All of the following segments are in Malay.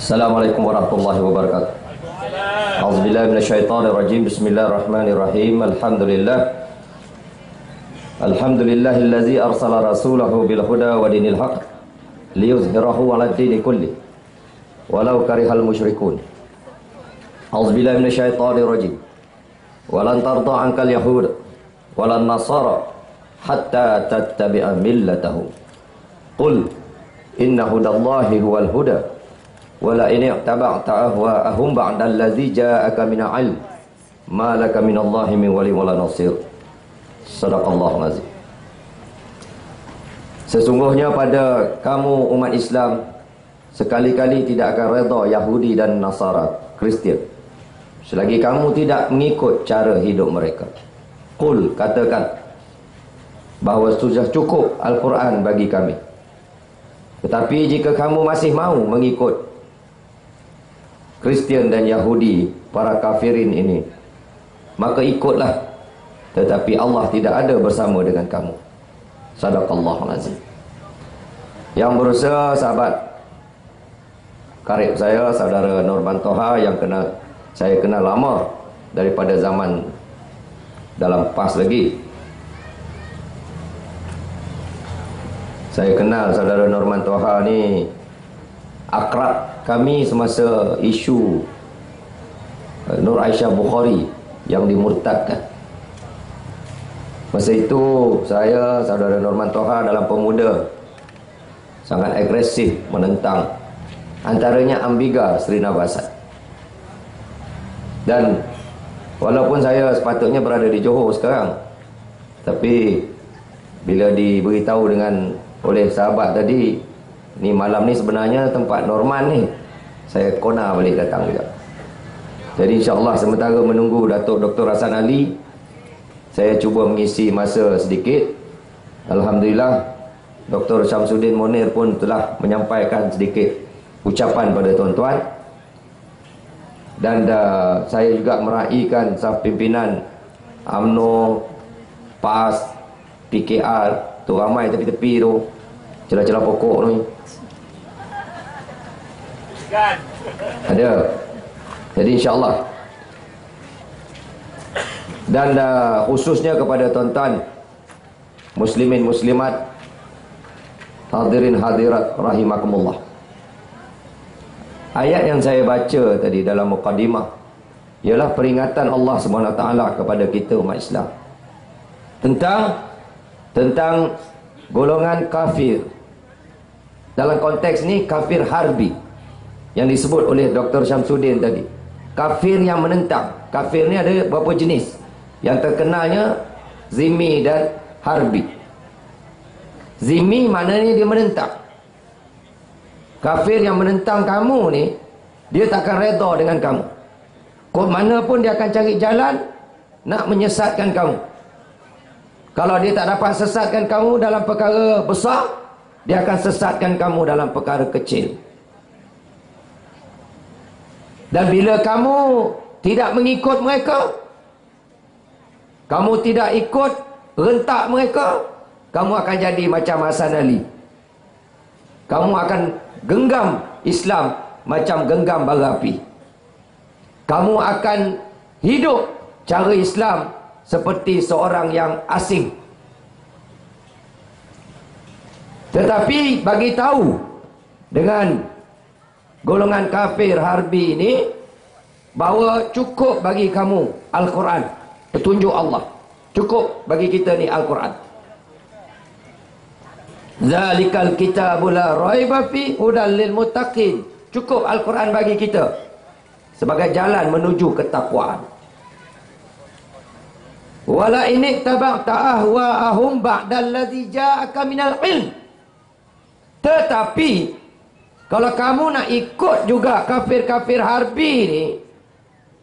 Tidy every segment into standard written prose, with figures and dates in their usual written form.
Assalamualaikum warahmatullahi wabarakatuh. A'udzubillahi minasyaitonirrajim. Bismillahirrahmanirrahim. Alhamdulillahillazi arsala rasulahu bil huda wa dinil haqq liyuzhirahu 'alad dini kulli walau karihal musyrikun. A'udzubillahi minasyaitonirrajim. Walan tarda 'ankal yahud walan nasara hatta tattabi'a millatahum. Qul inna hudallahi huwal huda wala in ittaba'ta ahwa'ahum ba'da allazi ja'aka minal 'ilm ma laka minallahi min waliyyin wala nasir. Shadaqallahu azim. Sesungguhnya pada kamu umat Islam sekali-kali tidak akan redha Yahudi dan Nasara, Kristian, selagi kamu tidak mengikut cara hidup mereka. Qul, katakan bahawa sudah cukup Al-Quran bagi kami. Tetapi jika kamu masih mahu mengikut Kristian dan Yahudi, para kafirin ini, maka ikutlah. Tetapi Allah tidak ada bersama dengan kamu. Sadaqallahul azim. Yang berusaha sahabat karib saya, saudara Norman Toha, yang saya kenal lama daripada zaman dalam PAS lagi. Saya kenal saudara Norman Toha ni akrab kami semasa isu Nur Aisyah Bukhari yang dimurtadkan. Masa itu saya, saudara Norman Toha dalam pemuda sangat agresif menentang, antaranya Ambiga Srinabasan. Dan walaupun saya sepatutnya berada di Johor sekarang, tapi bila diberitahu oleh sahabat tadi, ni malam ni sebenarnya tempat Norman ni, saya kona balik datang juga. Jadi insyaAllah sementara menunggu Datuk Dr. Hasan Ali, saya cuba mengisi masa sedikit. Alhamdulillah, Dr. Syamsuddin Monir pun telah menyampaikan sedikit ucapan pada tuan-tuan. Dan saya juga meraihkan saf pimpinan UMNO, PAS, PKR tu ramai tepi-tepi tu, celah-celah pokok ni ada. Jadi insyaAllah, dan khususnya kepada tuan-tuan muslimin muslimat, hadirin hadirat rahimakumullah, ayat yang saya baca tadi dalam mukadimah ialah peringatan Allah SWT kepada kita umat Islam tentang golongan kafir. Dalam konteks ni kafir harbi yang disebut oleh Dr. Syamsuddin tadi, kafir yang menentang. Kafir ni ada berapa jenis? Yang terkenalnya zimmi dan harbi. Zimmi maknanya dia menentang. Kafir yang menentang kamu ni, dia takkan redha dengan kamu. Kod mana pun dia akan cari jalan nak menyesatkan kamu. Kalau dia tak dapat sesatkan kamu dalam perkara besar, dia akan sesatkan kamu dalam perkara kecil. Dan bila kamu tidak mengikut mereka, kamu tidak ikut rentak mereka, kamu akan jadi macam Hasan Ali. Kamu akan genggam Islam macam genggam bara api. Kamu akan hidup cara Islam seperti seorang yang asing. Tetapi bagi tahu dengan golongan kafir harbi ini bahawa cukup bagi kamu Al-Quran, petunjuk Allah. Cukup bagi kita ni Al-Quran. Zalikal kitabul la raiba fi hudal lil muttaqin. Cukup Al-Quran bagi kita sebagai jalan menuju ketakwaan. Wala in ittaba'ta ahwa'ahum ba'dallazi ja'aka minal 'ilm. Tetapi kalau kamu nak ikut juga kafir-kafir harbi ni,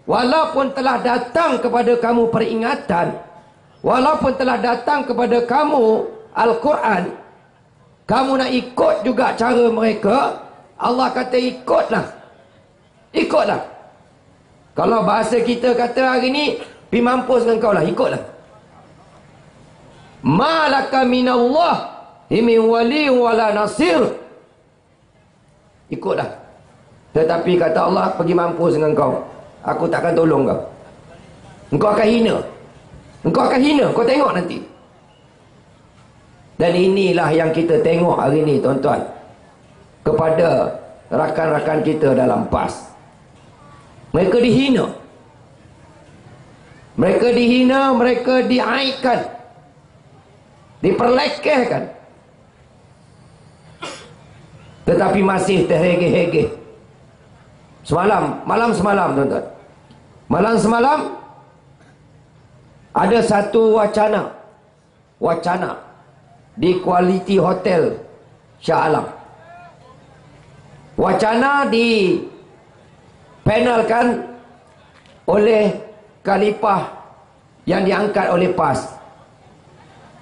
walaupun telah datang kepada kamu peringatan, walaupun telah datang kepada kamu Al-Quran, kamu nak ikut juga cara mereka, Allah kata ikutlah. Ikutlah. Kalau bahasa kita kata hari ni, pi mampus dengan kau lah, ikutlah. Malaka minallah min wali wala nasir. Ikutlah. Tetapi kata Allah, pergi mampus dengan kau, aku takkan tolong kau. Engkau akan hina. Engkau akan hina, kau tengok nanti. Dan inilah yang kita tengok hari ini, tuan-tuan, kepada rakan-rakan kita dalam PAS. Mereka dihina. Mereka dihina, mereka diaibkan, diperlekehkan. Tetapi masih terhegeh-hegeh. Malam semalam, tuan-tuan, malam semalam ada satu wacana di Quality Hotel Shah Alam. Wacana dipanelkan oleh khalifah yang diangkat oleh PAS,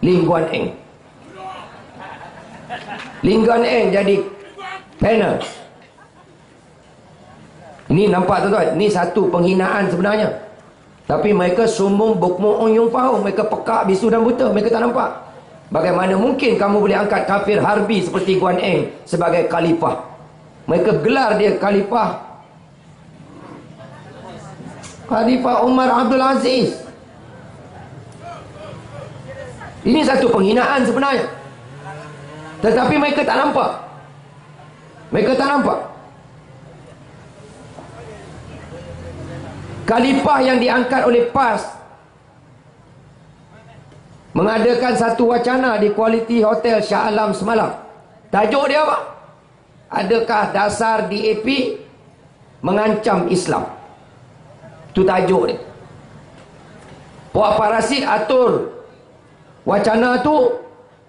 Lim Guan Eng. Lim Guan Eng jadi panel. Ini nampak, tuan-tuan, ini satu penghinaan sebenarnya. Tapi mereka sumung bukmu onyung fahum, mereka pekak, bisu dan buta, mereka tak nampak. Bagaimana mungkin kamu boleh angkat kafir harbi seperti Guan Eng sebagai khalifah? Mereka gelar dia khalifah Umar Abdul Aziz. Ini satu penghinaan sebenarnya. Tetapi mereka tak nampak. Mereka tak nampak. Khalifah yang diangkat oleh PAS mengadakan satu wacana di Quality Hotel Shah Alam semalam. Tajuk dia apa? Adakah dasar DAP mengancam Islam? Itu tajuk dia. Puak Parasit atur wacana tu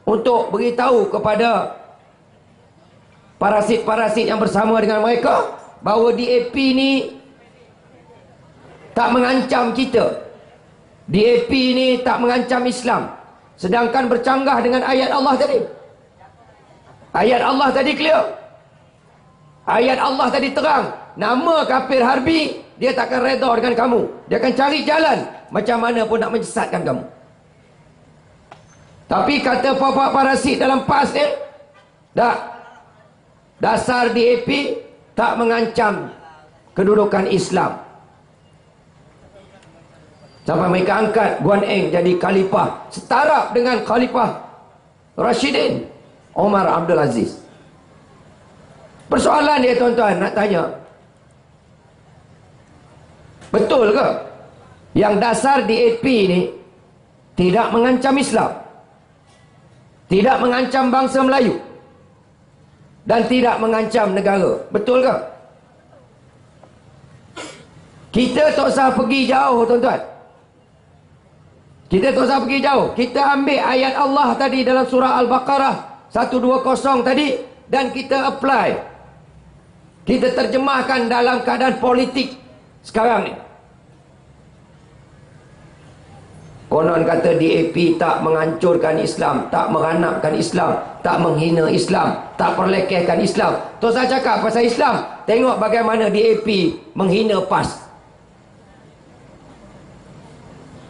untuk beritahu kepada parasit-parasit yang bersama dengan mereka bahawa DAP ni tak mengancam kita. DAP ni tak mengancam Islam. Sedangkan bercanggah dengan ayat Allah tadi. Ayat Allah tadi clear. Ayat Allah tadi terang. Nama kafir harbi, dia takkan reda dengan kamu. Dia akan cari jalan macam mana pun nak menyesatkan kamu. Tapi kata puak-puak parasit dalam PAS ni, tak. Dasar DAP tak mengancam kedudukan Islam. Sampai mereka angkat Guan Eng jadi khalifah setara dengan khalifah Rashidin Umar Abdul Aziz. Persoalan dia, tuan-tuan, nak tanya, betul ke yang dasar DAP ni tidak mengancam Islam, tidak mengancam bangsa Melayu, dan tidak mengancam negara? Betul ke? Kita tak usah pergi jauh, tuan-tuan. Kita tak usah pergi jauh. Kita ambil ayat Allah tadi dalam surah Al-Baqarah 120 tadi dan kita apply. Kita terjemahkan dalam keadaan politik sekarang ni. Konon kata DAP tak menghancurkan Islam, tak meranapkan Islam, tak menghina Islam, tak perlekehkan Islam. Tak usah cakap pasal Islam. Tengok bagaimana DAP menghina PAS.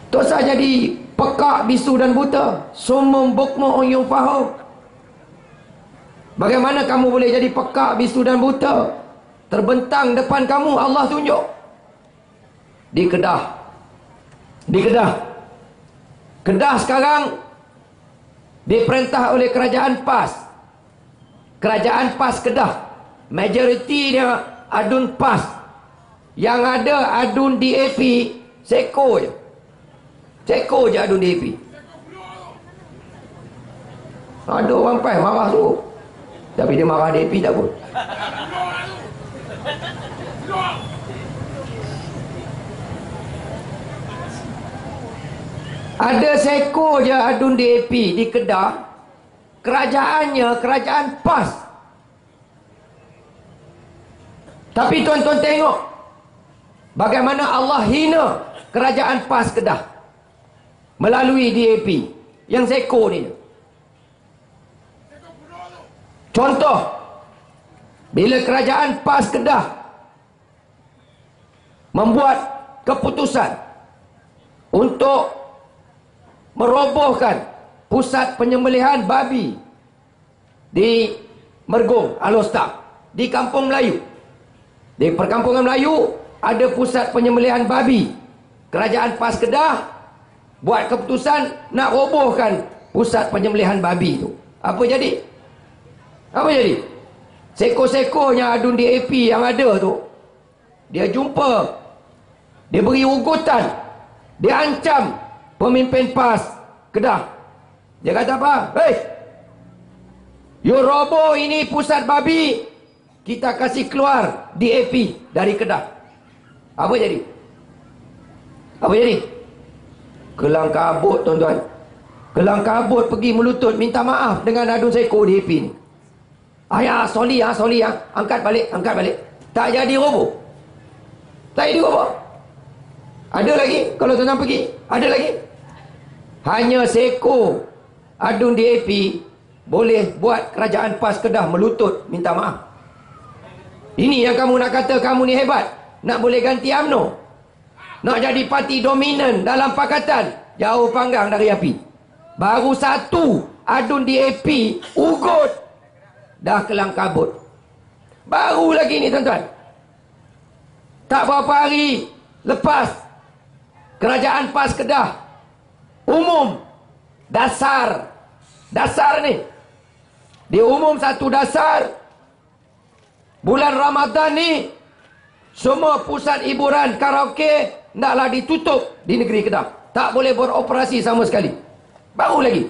Tak usah jadi pekak, bisu dan buta, sumum bukmu onyung fahum. Bagaimana kamu boleh jadi pekak, bisu dan buta? Terbentang depan kamu Allah tunjuk. Di Kedah. Kedah sekarang diperintah oleh kerajaan PAS. Kerajaan PAS Kedah, majoriti dia adun PAS. Yang ada adun DAP seko je. Seko je adun DAP. Ada orang PAS marah tu, tapi dia marah DAP tak pun. Ada seko je adun DAP di Kedah. Kerajaannya kerajaan PAS. Tapi tuan-tuan tengok bagaimana Allah hina kerajaan PAS Kedah melalui DAP yang seko ni. Contoh, bila kerajaan PAS Kedah membuat keputusan untuk merobohkan pusat penyembelihan babi di Mergong, Alostar, di Kampung Melayu, Di perkampungan Melayu ada pusat penyembelihan babi. Kerajaan PAS Kedah buat keputusan nak robohkan pusat penyembelihan babi tu. Apa jadi? Apa jadi? Seko-sekonya adun DAP yang ada tu, dia jumpa, dia beri ugutan, dia ancam pemimpin PAS Kedah. Dia kata apa? Hei, you roboh ini pusat babi, kita kasih keluar DAP dari Kedah. Apa jadi? Apa jadi? Kelang kabut, tuan-tuan. Kelang kabut pergi melutut minta maaf dengan adun seko DAP ni. Sorry, angkat balik. Tak jadi roboh. Tak jadi roboh. Ada lagi, kalau tuan-tuan pergi, ada lagi. Hanya seko adun DAP boleh buat kerajaan PAS Kedah melutut minta maaf. Ini yang kamu nak kata kamu ni hebat, nak boleh ganti UMNO, nak jadi parti dominan dalam pakatan. Jauh panggang dari api. Baru satu adun DAP ugut, dah kelang kabut. Baru lagi ni, tuan-tuan. Tak berapa hari lepas, kerajaan PAS Kedah umum dasar ni. Dia umum satu dasar. Bulan Ramadan ni semua pusat hiburan karaoke naklah ditutup di negeri Kedah. Tak boleh beroperasi sama sekali. Baru lagi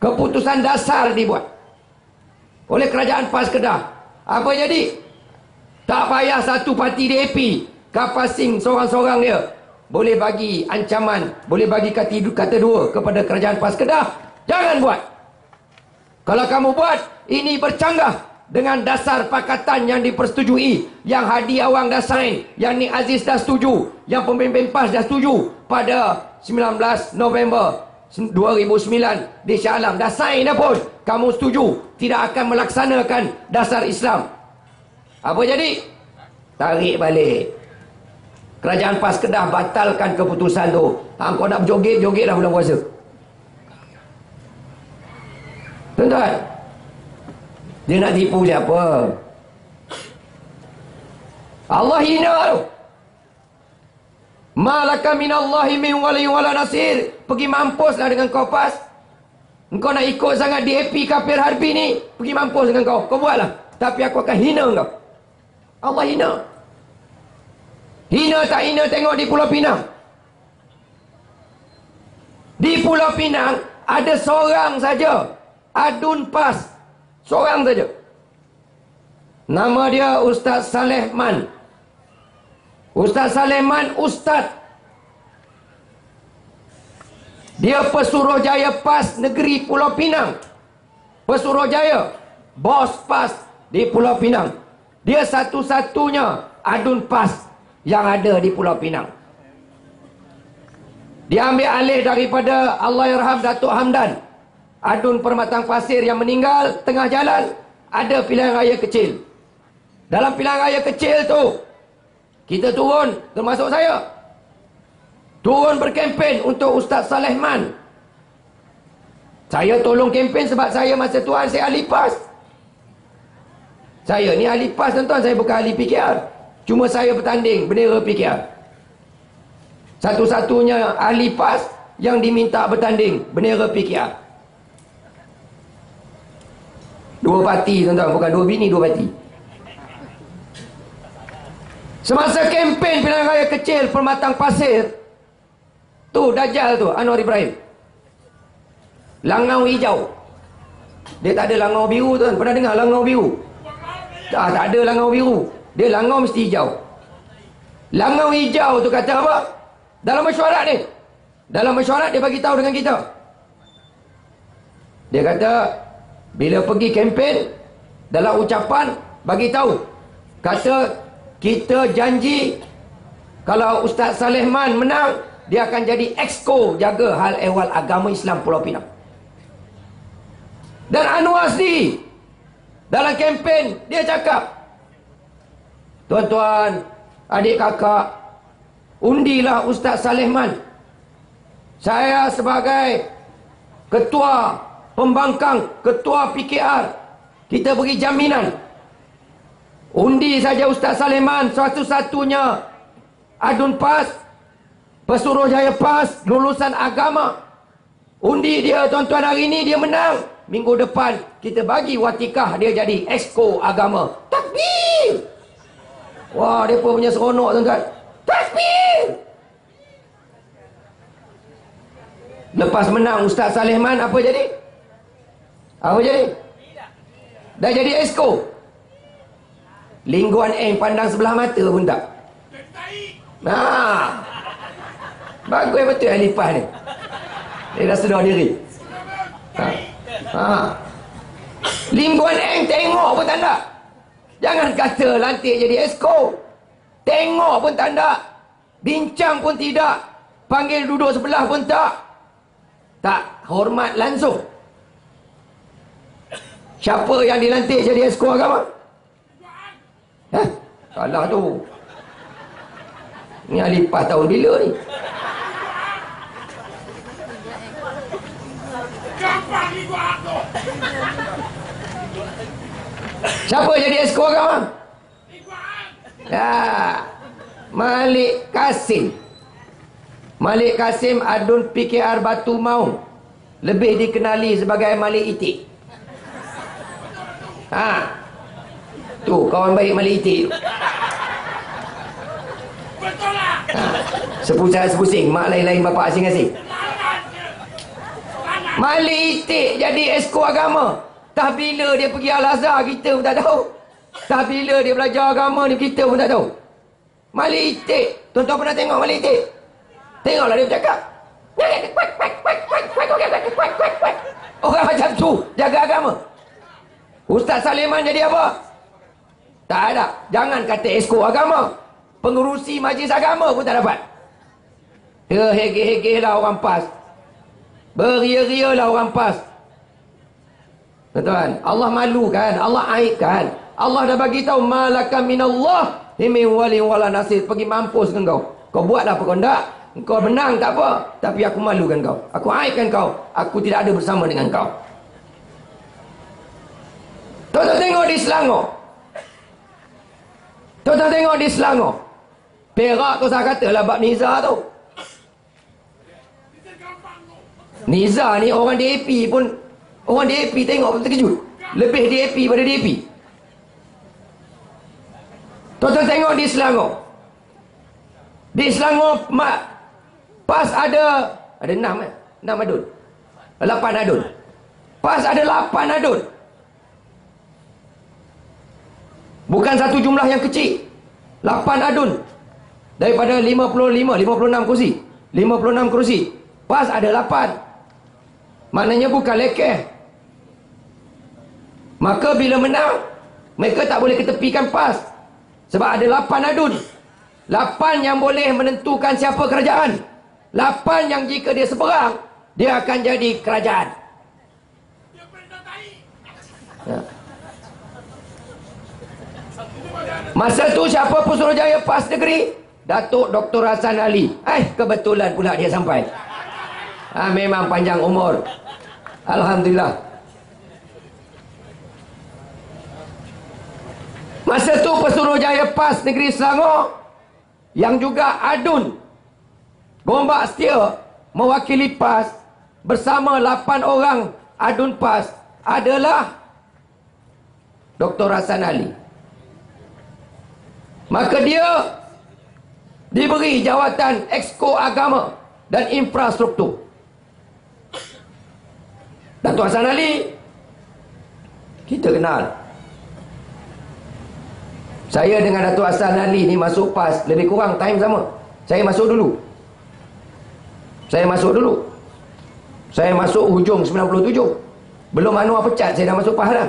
keputusan dasar dibuat oleh kerajaan PAS Kedah. Apa jadi? Tak payah satu parti DAP kapasing seorang-seorang dia boleh bagi ancaman, boleh bagi kata dua kepada kerajaan PAS Kedah. Jangan buat. Kalau kamu buat, ini bercanggah dengan dasar pakatan yang dipersetujui, yang Hadi Awang dah sign, yang Nik Aziz dah setuju, yang pemimpin PAS dah setuju pada 19 November 2009 di Shah Alam. Dah sign dah pun. Kamu setuju tidak akan melaksanakan dasar Islam. Apa jadi? Tarik balik. Kerajaan PAS Kedah batalkan keputusan tu. Kau nak berjoget-joget dah bulan puasa. Tuan-tuan, dia nak tipu siapa? Allah hina tu. Malaka minallahi min wali wala nasir. Pergi mampuslah dengan kau PAS. Engkau nak ikut sangat DAP kafir harbi ni, pergi mampus dengan kau. Kau buatlah. Tapi aku akan hina kau. Allah hina. Hina tak hina tengok di Pulau Pinang. Di Pulau Pinang ada seorang saja adun PAS. Seorang saja. Nama dia Ustaz Saleh Man. Ustaz Saleh Man, ustaz. Dia Pesuruhjaya PAS negeri Pulau Pinang. Pesuruhjaya, bos PAS di Pulau Pinang. Dia satu-satunya adun PAS yang ada di Pulau Pinang. Dia ambil alih daripada Allahyarham Datuk Hamdan, adun Permatang Pasir yang meninggal tengah jalan. Ada pilihan raya kecil. Dalam pilihan raya kecil tu, kita turun, termasuk saya, turun berkempen untuk Ustaz Saleh Man. Saya tolong kempen sebab saya masa tuan saya ahli PAS. Saya ni ahli PAS, tuan-tuan. Saya bukan ahli PKR. Cuma saya bertanding bendera PKR. Satu-satunya ahli PAS yang diminta bertanding bendera PKR. Dua parti, tuan-tuan. Bukan dua bini, dua parti. Semasa kempen pilihan raya kecil Permatang Pasir tu, Dajjal tu, Anwar Ibrahim, langau hijau. Dia tak ada langau biru, tuan. Pernah dengar langau biru? Tak ada langau biru. Dia langau mesti hijau. Langau hijau tu kata apa? Dalam mesyuarat ni, dalam mesyuarat dia bagi tahu dengan kita. Dia kata bila pergi kempen, dalam ucapan bagi tahu, kata kita janji kalau Ustaz Saleh Man menang, dia akan jadi exco jaga hal ehwal agama Islam Pulau Pinang. Dan Anwar sendiri dalam kempen dia cakap, tuan-tuan, adik kakak, undilah Ustaz Saleh Man. Saya sebagai ketua pembangkang, ketua PKR, kita beri jaminan Undi saja Ustaz Saleman satu-satunya adun PAS, Pesuruhjaya PAS, lulusan agama. Undi dia tuan-tuan hari ini dia menang. Minggu depan kita bagi watikah dia jadi exco agama. Takbir! Wah, dia pun punya seronok tuan-tuan. Takbir! Lepas menang Ustaz Saleman apa jadi? Apa jadi? Dah jadi exco. Lingguan Eng pandang sebelah mata pun tak. Nah, bagus betul Alifah ni. Dia dah sedar diri. Lingguan Eng tengok pun tak nak. Jangan kata lantik jadi exco. Tengok pun tak nak. Bincang pun tidak. Panggil duduk sebelah pun tak. Tak hormat langsung. Siapa yang dilantik jadi exco agama? Salah tu. Ni Alifah tahun bila ni? Siapa jadi exco agama? Ya, Malik Kasim. Malik Kasim adun PKR Batu Maung. Lebih dikenali sebagai Malik Itik. Tu kawan baik Malik Itik tu. Sepusat sepusing, mak lain-lain bapak asing-asing. Malik Itik jadi exco agama. Tak bila dia pergi Al-Azhar kita pun tak tahu. Tak bila dia belajar agama ni kita pun tak tahu. Malik Itik, tuan-tuan pernah tengok Malik Itik? Tengoklah dia bercakap. Orang macam tu jaga agama. Ustaz Saleman jadi apa? Tak ada. Jangan kata exco agama. Pengurusi majlis agama pun tak dapat. Hege-hege lah orang PAS. Beria-ria lah orang PAS. Tuan-tuan, Allah malukan, Allah aibkan. Allah dah bagi tahu malaka minallah min wali wala nasir. Pergi mampus dengan kau. Kau buatlah apa kau nak. Kau menang tak apa, tapi aku malukan kau. Aku aibkan kau. Aku tidak ada bersama dengan kau. Tuan-tuan tengok di Selangor. Tuan-tuan tengok di Selangor. Perak tu saya katalah bab Nizar tu. Nizar ni orang DAP pun, orang DAP tengok pun terkejut. Lebih DAP pada DAP. Tuan-tuan tengok di Selangor. Di Selangor PAS ada 6 adun. 8 adun. PAS ada 8 adun. Bukan satu jumlah yang kecil. 8 adun. Daripada 56 kursi. 56 kursi. PAS ada 8. Maknanya bukan lekeh. Maka bila menang, mereka tak boleh ketepikan PAS. Sebab ada 8 adun. 8 yang boleh menentukan siapa kerajaan. 8 yang jika dia seberang, dia akan jadi kerajaan. Ya. Masa tu siapa Pesuruhjaya PAS Negeri? Datuk Dr. Hassan Ali. Kebetulan pula dia sampai. Memang panjang umur. Alhamdulillah. Masa tu Pesuruhjaya PAS Negeri Selangor, yang juga adun Gombak Setia mewakili PAS bersama 8 orang adun PAS adalah Dr. Hassan Ali. Maka dia diberi jawatan exco agama dan infrastruktur. Datuk Hassan Ali kita kenal. Saya dengan Datuk Hassan Ali ni masuk PAS lebih kurang time sama. Saya masuk dulu. Saya masuk hujung 97. Belum Anwar pecat saya dah masuk PAS dah.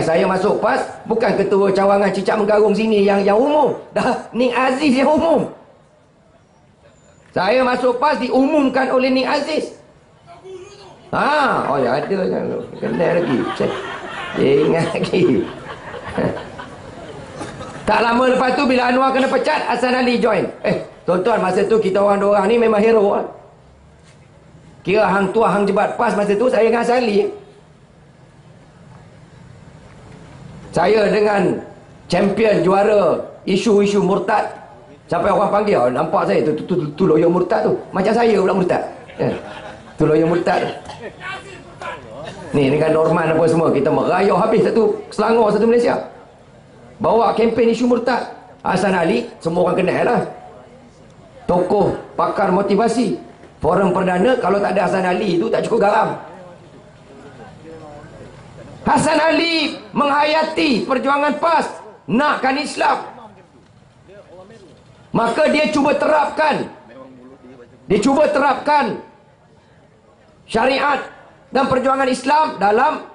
Saya masuk PAS bukan ketua cawangan Cicak Menggarung sini yang umum. Dah Ning Aziz yang umum. Saya masuk PAS diumumkan oleh Ning Aziz. Oh ya ada kenal lagi. Ingat lagi. Tak lama lepas tu bila Anwar kena pecat, Hassan Ali join. Tuan-tuan masa tu kita orang-orang ni memang hero lah. Kira hang tua hang jebat PAS masa tu saya dengan Hassan Ali. Saya dengan champion juara isu-isu murtad. Sampai orang panggil, oh, nampak saya tu lawyer murtad tu. Macam saya pula murtad. Tu lawyer murtad tu. Ni dengan Norman apa semua, kita merayau habis satu Selangor, satu Malaysia. Bawa kempen isu murtad. Hasan Ali semua orang kenal lah. Tokoh pakar motivasi. Forum perdana, kalau tak ada Hasan Ali itu tak cukup garam. Hasan Ali menghayati perjuangan PAS, nakkan Islam. Maka dia cuba terapkan syariat dan perjuangan Islam dalam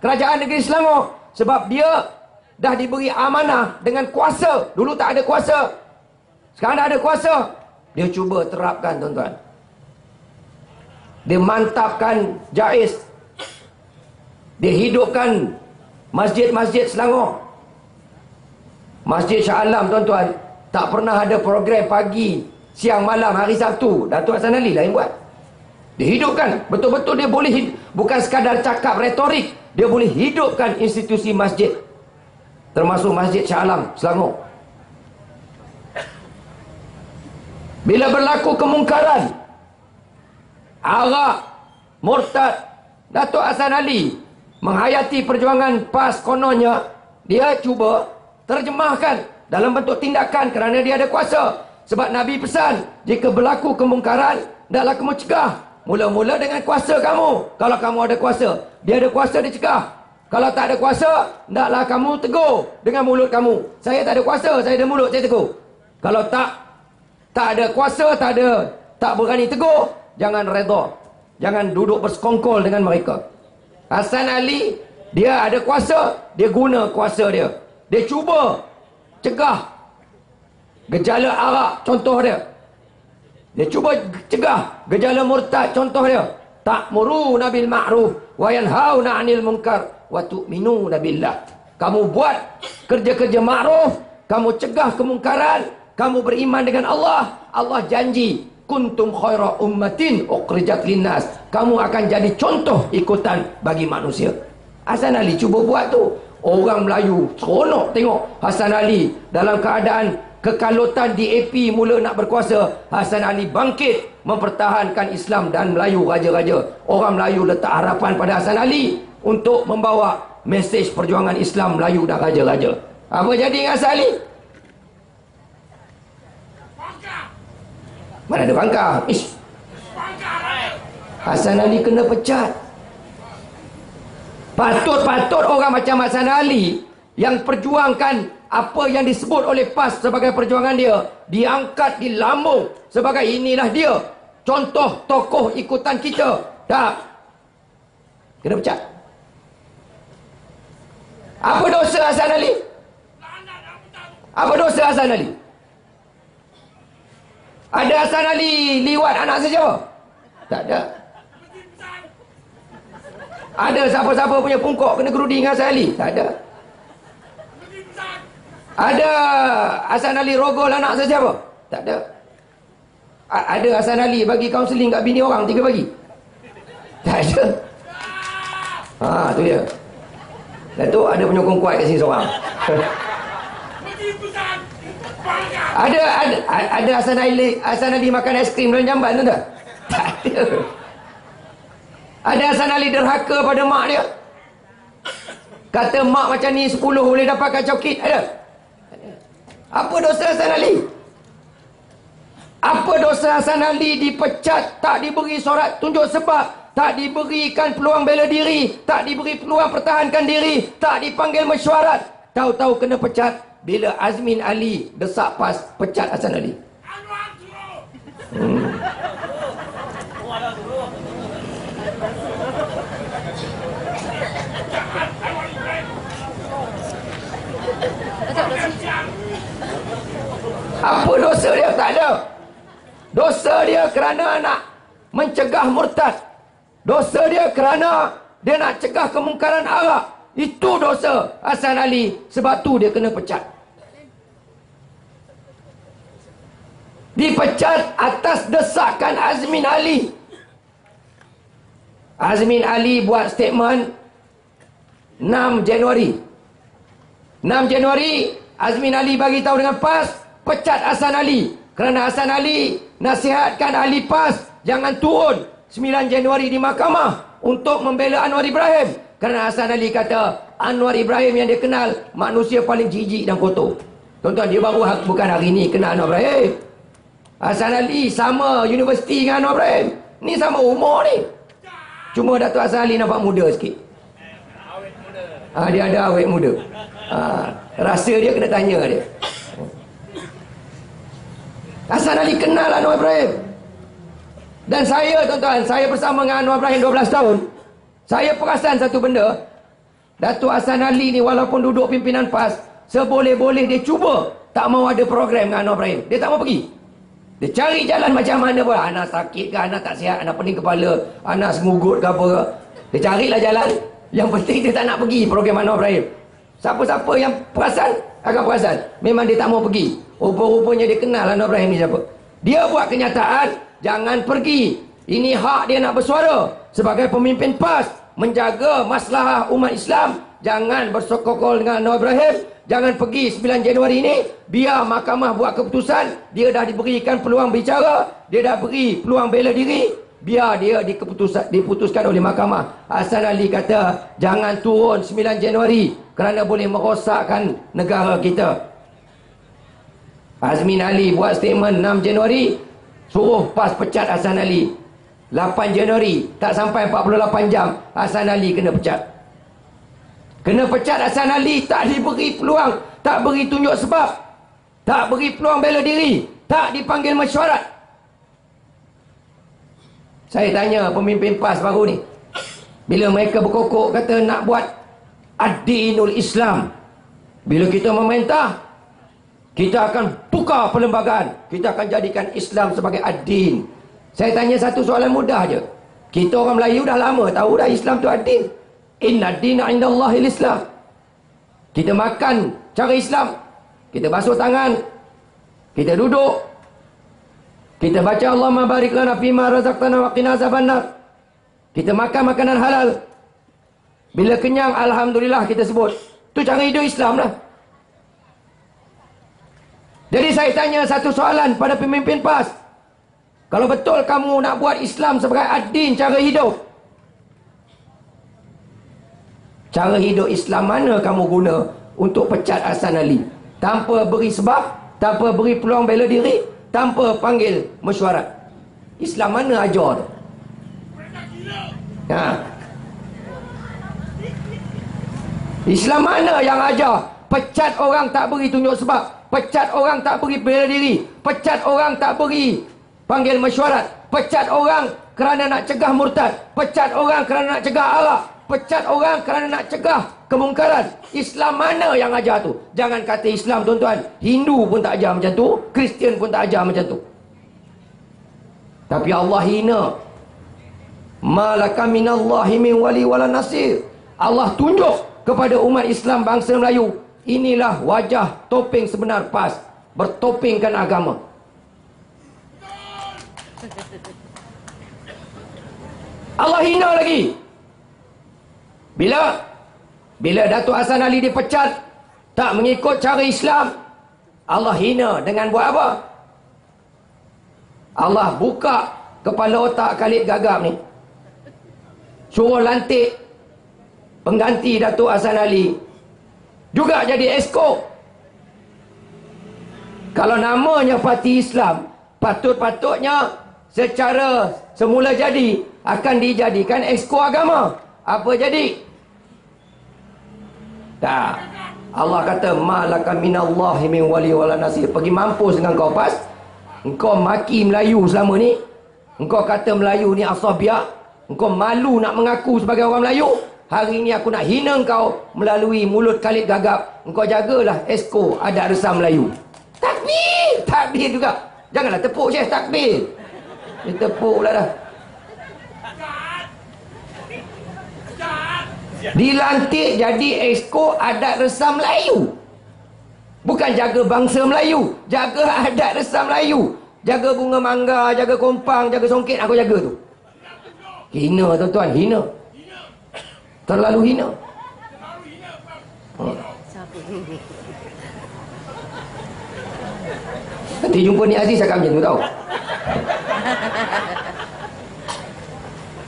kerajaan negeri Selangor. Sebab dia dah diberi amanah dengan kuasa. Dulu tak ada kuasa, sekarang dah ada kuasa. Dia cuba terapkan, tuan-tuan. Dia mantapkan JAIS. Dia hidupkan masjid-masjid Selangor. Masjid Shah Alam, tuan-tuan, tak pernah ada program pagi, siang, malam, hari Sabtu. Datuk Hasan Ali lah yang buat. Dia hidupkan. Betul-betul dia boleh bukan sekadar cakap retorik. Dia boleh hidupkan institusi masjid. Termasuk Masjid Shah Alam, Selangor. Bila berlaku kemungkaran, arak, murtad, Datuk Hasan Ali menghayati perjuangan PAS, kononnya dia cuba terjemahkan dalam bentuk tindakan kerana dia ada kuasa. Sebab Nabi pesan, jika berlaku kemungkaran, hendaklah kamu cegah. Mula-mula dengan kuasa kamu. Kalau kamu ada kuasa, dia ada kuasa, dia cegah. Kalau tak ada kuasa, hendaklah kamu tegur dengan mulut kamu. Saya tak ada kuasa, saya ada mulut, saya tegur. Kalau tak ada kuasa, tak berani tegur, jangan redha. Jangan duduk bersekongkol dengan mereka. Hasan Ali, dia ada kuasa, dia guna kuasa dia. Dia cuba cegah gejala arak, contoh dia. Dia cuba cegah gejala murtad, contoh dia. Ta'muruna bil ma'ruf wa yanhauna 'anil munkar wa tu'minuna billah. Kamu buat kerja-kerja ma'ruf, kamu cegah kemungkaran, kamu beriman dengan Allah. Allah janji, kuntum khaira ummatin ukhrijat linnas. Kamu akan jadi contoh ikutan bagi manusia. Hasan Ali cuba buat tu. Orang Melayu seronok tengok Hasan Ali dalam keadaan kekalutan DAP mula nak berkuasa. Hasan Ali bangkit mempertahankan Islam dan Melayu raja-raja. Orang Melayu letak harapan pada Hasan Ali untuk membawa mesej perjuangan Islam Melayu dan raja-raja. Apa jadi dengan Hasan Ali? Mana ada bangkar? Hasan Ali kena pecat. Patut-patut orang macam Hasan Ali yang perjuangkan apa yang disebut oleh PAS sebagai perjuangan dia, diangkat di lambung sebagai inilah dia, contoh tokoh ikutan kita. Tak, kena pecat. Apa dosa Hasan Ali? Apa dosa Hasan Ali? Ada Hasan Ali liwat anak sesiapa? Tak ada. Ada siapa-siapa punya pungkok kena gerudi dengan Hasan Ali? Tak ada. Ada Hasan Ali rogol anak sesiapa? Tak ada. Ada Hasan Ali bagi kaunseling kat bini orang 3 pagi? Tak ada. Tu dia. Datuk ada penyokong kuat kat sini seorang. Ada Hasan Ali makan aiskrim dalam jamban tu tak? Tak ada. Ada Hasan Ali derhaka pada mak dia. Kata mak macam ni 10 boleh dapatkan cokit. Ada? Apa dosa Hasan Ali? Apa dosa Hasan Ali dipecat, tak diberi surat tunjuk sebab, tak diberikan peluang bela diri, tak diberi peluang pertahankan diri, tak dipanggil mesyuarat, tahu-tahu kena pecat. Bila Azmin Ali desak PAS, pecat Hasan Ali. Apa dosa dia? Tak ada. Dosa dia kerana nak mencegah murtad. Dosa dia kerana dia nak cegah kemungkaran arak. Itu dosa Hasan Ali. Sebab tu dia kena pecat. Dipecat atas desakan Azmin Ali. Azmin Ali buat statement 6 Januari. 6 Januari, Azmin Ali bagi tahu dengan PAS, pecat Hasan Ali. Kerana Hasan Ali nasihatkan ahli PAS jangan turun 9 Januari di mahkamah untuk membela Anwar Ibrahim. Kerana Hasan Ali kata Anwar Ibrahim yang dia kenal manusia paling jijik dan kotor. Tuan-tuan, dia baru bukan hari ni kenal Anwar Ibrahim. Hasan Ali sama universiti dengan Anwar Ibrahim. Ni sama umur ni. Cuma Datuk Hasan Ali nampak muda sikit. Dia ada awet muda. Rasa dia kena tanya dia. Hasan Ali kenal Anwar Ibrahim. Dan saya, tuan-tuan, saya bersama dengan Anwar Ibrahim 12 tahun. Saya perasan satu benda. Datuk Hasan Ali ni walaupun duduk pimpinan PAS, seboleh-boleh dia cuba tak mau ada program dengan Anwar Ibrahim. Dia tak mau pergi. Dia cari jalan macam mana pun. Anak sakit ke, anak tak sihat, anak pening kepala, anak sengugut ke apa ke. Dia carilah jalan. Yang penting dia tak nak pergi program Anwar Ibrahim. Siapa-siapa yang perasan akan perasan. Memang dia tak mau pergi. Rupa-rupanya dia kenal Anwar Ibrahim ni siapa. Dia buat kenyataan, jangan pergi. Ini hak dia nak bersuara. Sebagai pemimpin PAS, menjaga masalah umat Islam. Jangan bersekongkol dengan Anwar Ibrahim. Jangan pergi 9 Januari ini. Biar mahkamah buat keputusan. Dia dah diberikan peluang bicara. Dia dah beri peluang bela diri. Biar dia diputuskan oleh mahkamah. Hasan Ali kata, jangan turun 9 Januari. Kerana boleh merosakkan negara kita. Azmin Ali buat statement 6 Januari. Suruh PAS pecat Hasan Ali. 8 Januari, tak sampai 48 jam, Hasan Ali kena pecat. Kena pecat Hasan Ali, tak diberi peluang, tak beri tunjuk sebab, tak beri peluang bela diri, tak dipanggil mesyuarat. Saya tanya pemimpin PAS baru ni, bila mereka berkokok kata nak buat ad-dinul Islam, bila kita memerintah, kita akan tukar perlembagaan, kita akan jadikan Islam sebagai ad-din. Saya tanya satu soalan mudah je. Kita orang Melayu dah lama tahu dah Islam tu ad-din. Inna ad-dina indallahil Islam. Kita makan cara Islam. Kita basuh tangan. Kita duduk. Kita baca Allahumma barik lana fima razaqtana wa qina azabannar. Kita makan makanan halal. Bila kenyang, alhamdulillah kita sebut. Tu cara hidup Islam lah. Jadi saya tanya satu soalan pada pemimpin PAS. Kalau betul kamu nak buat Islam sebagai ad-din cara hidup, cara hidup Islam mana kamu guna untuk pecat Hasan Ali? Tanpa beri sebab, tanpa beri peluang bela diri, tanpa panggil mesyuarat. Islam mana ajar tu? Islam mana yang ajar pecat orang tak beri tunjuk sebab, pecat orang tak beri bela diri, pecat orang tak beri panggil mesyuarat, pecat orang kerana nak cegah murtad, pecat orang kerana nak cegah arak, pecat orang kerana nak cegah kemungkaran. Islam mana yang ajar tu? Jangan kata Islam, tuan-tuan. Hindu pun tak ajar macam tu, Kristian pun tak ajar macam tu. Tapi Allah hina. Malaka minallahi min wali wala nasir. Allah tunjuk kepada umat Islam bangsa Melayu, inilah wajah topeng sebenar PAS, bertopengkan agama. Allah hina lagi. Bila Datuk Hasan Ali dipecat, tak mengikut cara Islam, Allah hina dengan buat apa? Allah buka kepala otak Khalid Gagap ni, suruh lantik pengganti Datuk Hasan Ali juga jadi esko. Kalau namanya Parti Islam, patut-patutnya secara semula jadi akan dijadikan exco agama. Apa jadi? Tak. Allah kata malaka minallahi min wali wala nasir. Pergi mampus dengan kau PAS. Engkau maki Melayu selama ni. Engkau kata Melayu ni asabiah. Engkau malu nak mengaku sebagai orang Melayu. Hari ni aku nak hina engkau melalui mulut Khalid Gagap. Engkau jagalah exco adat resam Melayu. Takbir! Takbir juga. Janganlah tepuk Syekh takbir. Dia tepuk pula dah. Dilantik jadi exco adat resam Melayu. Bukan jaga bangsa Melayu, jaga adat resam Melayu. Jaga bunga mangga, jaga kompang, jaga songket, aku jaga tu. Hina tuan-tuan, hina. Terlalu hina. Nanti jumpa ni Aziz cakap macam tu tau.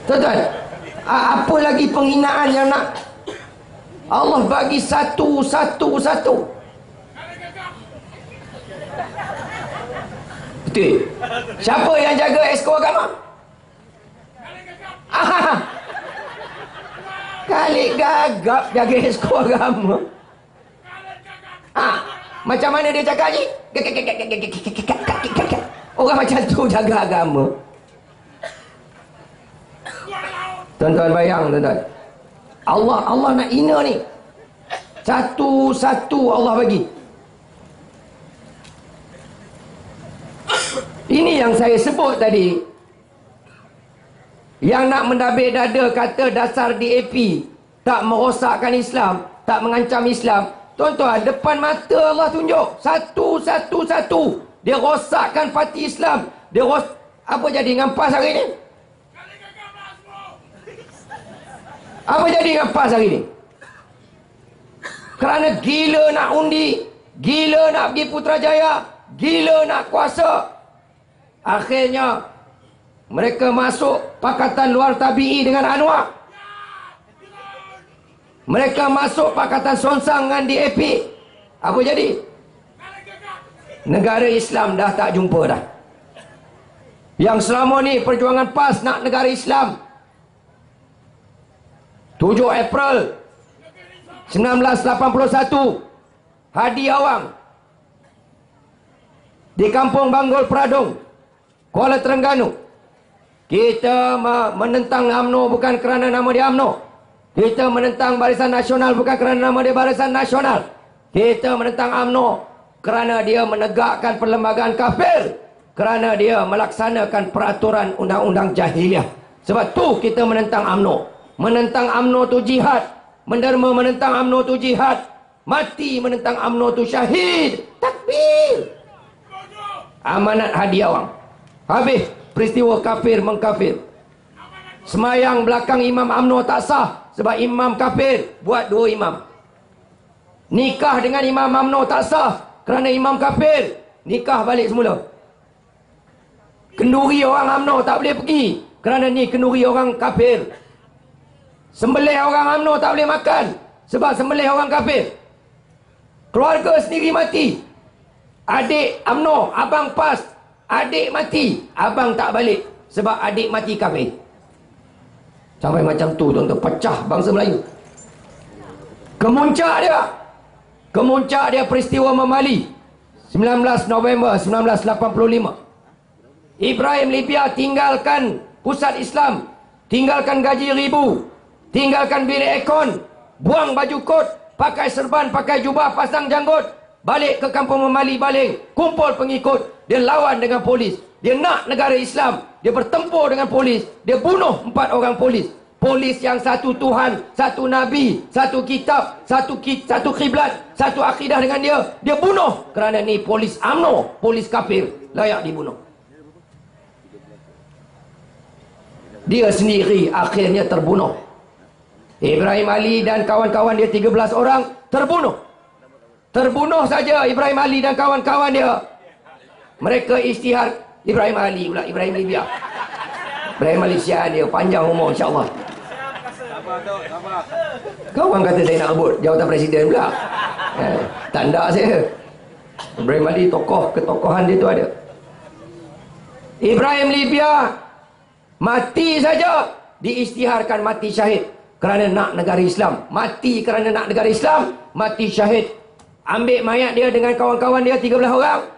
Tuan-tuan, apa lagi penghinaan yang nak Allah bagi satu. Betul. Siapa yang jaga esko agama? Kalik gagap jaga esko agama. Macam mana dia cakap ni? Orang macam tu jaga agama. Tuan-tuan bayang, tuan-tuan. Allah nak hina ni. Satu-satu Allah bagi. Ini yang saya sebut tadi. Yang nak mendabik dada kata dasar DAP tak merosakkan Islam, tak mengancam Islam. Tuan-tuan, depan mata Allah tunjuk. Satu. Dia rosakkan parti Islam. Apa jadi dengan PAS hari ni? Apa jadi dengan PAS hari ni? Kerana gila nak undi, gila nak pergi Putrajaya, gila nak kuasa. Akhirnya mereka masuk Pakatan Luar Tabi'i dengan Anwar. Mereka masuk Pakatan Sonsang dengan DAP. Apa jadi? Negara Islam dah tak jumpa dah. Yang selama ni perjuangan PAS nak negara Islam. 7 April 1981, Hadi Awang di Kampung Banggol Peradung, Kuala Terengganu. Kita menentang UMNO bukan kerana nama dia UMNO. Kita menentang Barisan Nasional bukan kerana nama dia Barisan Nasional. Kita menentang UMNO kerana dia menegakkan perlembagaan kafir, kerana dia melaksanakan peraturan undang-undang jahiliah. Sebab tu kita menentang UMNO. Menentang UMNO tu jihad. Menderma menentang UMNO tu jihad. Mati menentang UMNO tu syahid. Takbir. Amanat Hadi Awang. Habis peristiwa kafir mengkafir. Semayang belakang imam UMNO tak sah sebab imam kafir buat 2 imam. Nikah dengan imam UMNO tak sah kerana imam kafir. Nikah balik semula. Kenduri orang UMNO tak boleh pergi kerana ni kenduri orang kafir. Sembelih orang UMNO tak boleh makan sebab sembelih orang kafir. Keluarga sendiri mati. Adik UMNO, abang PAS, adik mati, abang tak balik sebab adik mati kafir. Sampai macam tu tuan-tuan, pecah bangsa Melayu. Kemuncak dia peristiwa Memali 19 November 1985. Ibrahim Libya tinggalkan pusat Islam, tinggalkan gaji ribu, tinggalkan bilik aircon, buang baju kot, pakai serban, pakai jubah, pasang janggut, balik ke kampung Memali Baling, kumpul pengikut. Dia lawan dengan polis. Dia nak negara Islam. Dia bertempur dengan polis. Dia bunuh 4 orang polis. Polis yang satu Tuhan, satu Nabi, satu kitab, satu kiblat, satu akidah dengan dia. Dia bunuh kerana ni polis UMNO, polis kafir, layak dibunuh. Dia sendiri akhirnya terbunuh. Ibrahim Ali dan kawan-kawan dia 13 orang terbunuh. Terbunuh saja Ibrahim Ali dan kawan-kawan dia. Mereka isytihar. Ibrahim Ali pula, Ibrahim Libya. Ibrahim Malaysia dia panjang umur insya-Allah. Kawan kata saya nak rebut jawatan presiden pula. Tanda saya. Ibrahim Ali tokoh, ketokohan dia tu ada. Ibrahim Libya mati saja diisytiharkan mati syahid kerana nak negara Islam. Mati kerana nak negara Islam, mati syahid. Ambil mayat dia dengan kawan-kawan dia 13 orang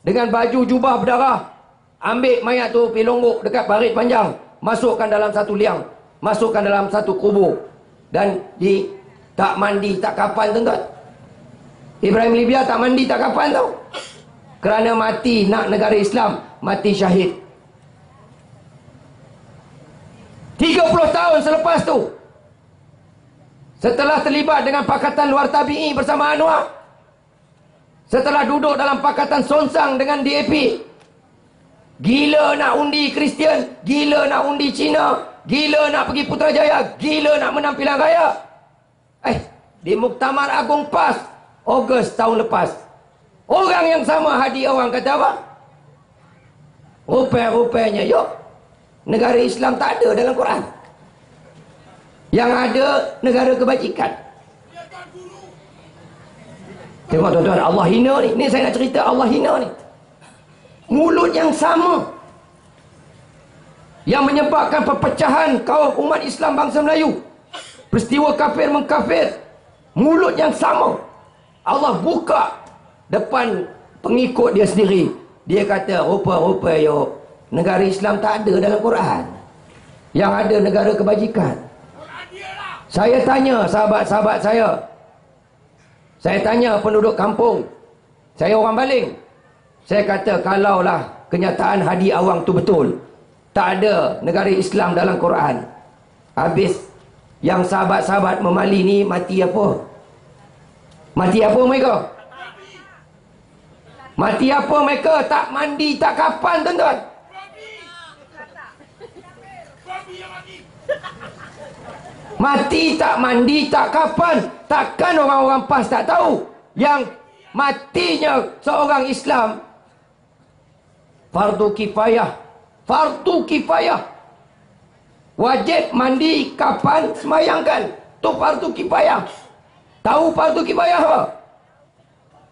dengan baju jubah berdarah. Ambil mayat tu pergi longgok dekat parit panjang, masukkan dalam satu liang, masukkan dalam satu kubur dan tak mandi tak kapan tuan-tuan. Ibrahim Libya tak mandi tak kapan tau. Kerana mati nak negara Islam, mati syahid. 30 tahun selepas tu, setelah terlibat dengan Pakatan Luar Tabi'i bersama Anwar, setelah duduk dalam Pakatan Sonsang dengan DAP, gila nak undi Kristian, gila nak undi Cina, gila nak pergi Putrajaya, gila nak menang pilihan raya. Di Muktamar Agung PAS, Ogos tahun lepas. Orang yang sama hadir orang kata apa? Rupanya yuk, negara Islam tak ada dalam Quran. Yang ada negara kebajikan. Tengok tuan-tuan, Allah hina ni. Ni saya nak cerita Allah hina ni. Mulut yang sama yang menyebabkan perpecahan kaum umat Islam bangsa Melayu. Peristiwa kafir mengkafir. Mulut yang sama Allah buka depan pengikut dia sendiri. Dia kata rupa-rupa yo, negara Islam tak ada dalam Quran. Yang ada negara kebajikan. Saya tanya sahabat-sahabat saya. Saya tanya penduduk kampung. Saya orang Baling. Saya kata kalaulah kenyataan Hadi Awang tu betul, tak ada negara Islam dalam Quran, habis yang sahabat-sahabat memali ni mati apa? Mati apa mereka? Mati apa mereka? Tak mandi, tak kapan tuan-tuan. Mati tak mandi, tak kapan. Takkan orang-orang PAS tak tahu yang matinya seorang Islam fardu kifayah. Fardu kifayah. Wajib mandi kapan semayangkan. Tu fardu kifayah. Tahu fardu kifayah apa?